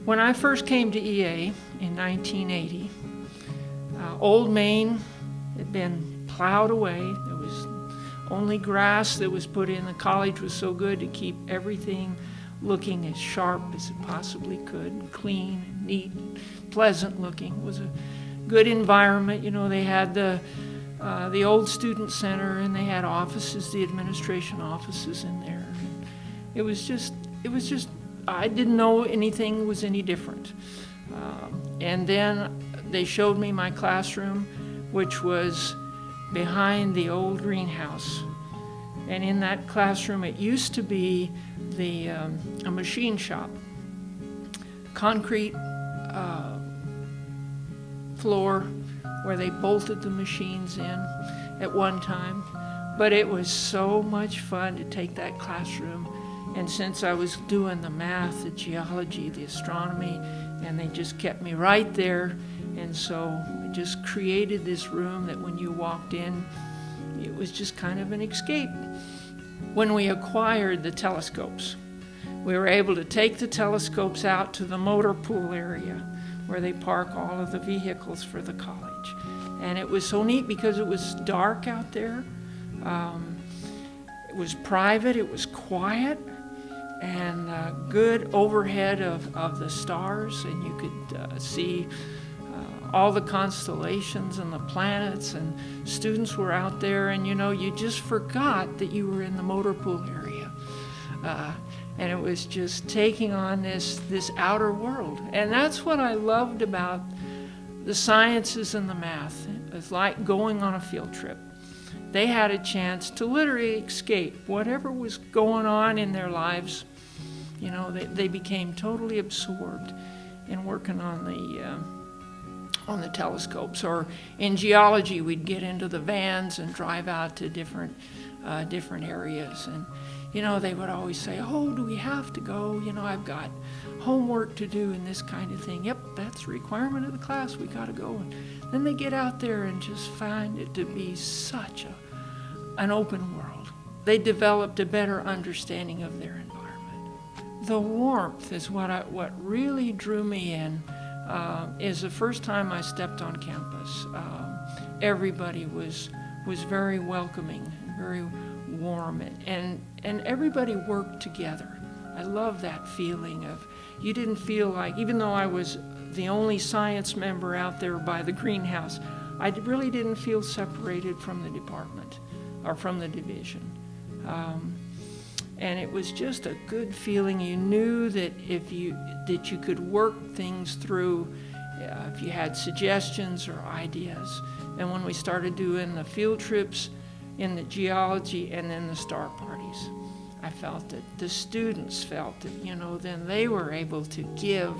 When I first came to EA in 1980, Old Main had been plowed away. There was only grass that was put in. The college was so good to keep everything looking as sharp as it possibly could, and clean, and neat, and pleasant looking. It was a good environment. You know, they had the old student center, and they had offices, the administration offices in there. And it was just, I didn't know anything was any different. And then they showed me my classroom, which was behind the old greenhouse. And in that classroom, it used to be a machine shop, concrete floor where they bolted the machines in at one time. But it was so much fun to take that classroom. And since I was doing the math, the geology, the astronomy, and they just kept me right there. And so I just created this room that when you walked in, it was just kind of an escape. When we acquired the telescopes, we were able to take the telescopes out to the motor pool area where they park all of the vehicles for the college. And it was so neat because it was dark out there. It was private, it was quiet, and good overhead of the stars, and you could see all the constellations and the planets, and students were out there, and you know, you just forgot that you were in the motor pool area. And it was just taking on this outer world. And that's what I loved about the sciences and the math. It was like going on a field trip. They had a chance to literally escape whatever was going on in their lives. You know, they became totally absorbed in working on the telescopes. Or in geology, we'd get into the vans and drive out to different areas. And, you know, they would always say, oh, do we have to go? You know, I've got homework to do and this kind of thing. Yep, that's a requirement of the class. We got to go. And then they get out there and just find it to be such an open world. They developed a better understanding of their environment. The warmth is what really drew me in. Is the first time I stepped on campus. Everybody was very welcoming, very warm, and everybody worked together. I love that feeling of, you didn't feel like, even though I was the only science member out there by the greenhouse, I really didn't feel separated from the department or from the division. And it was just a good feeling. You knew that you could work things through if you had suggestions or ideas. And when we started doing the field trips in the geology and then the star parties, I felt that the students felt that, you know, then they were able to give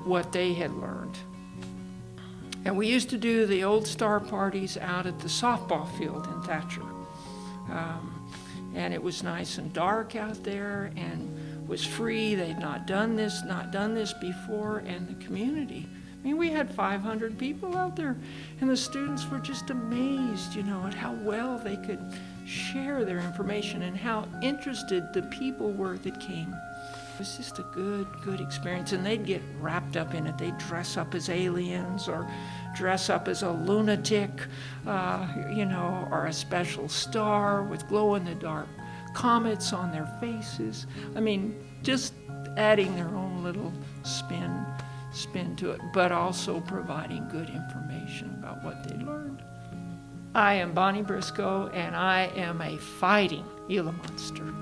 what they had learned. And we used to do the old star parties out at the softball field in Thatcher. And it was nice and dark out there and was free. They'd not done this before. And the community, I mean, we had 500 people out there, and the students were just amazed, you know, at how well they could share their information and how interested the people were that came. It was just a good experience, and they'd get wrapped up in it. They'd dress up as aliens or dress up as a lunatic, you know, or a special star with glow-in-the-dark comets on their faces. I mean, just adding their own little spin to it, but also providing good information about what they learned. I am Bonnie Briscoe, and I am a fighting Gila monster.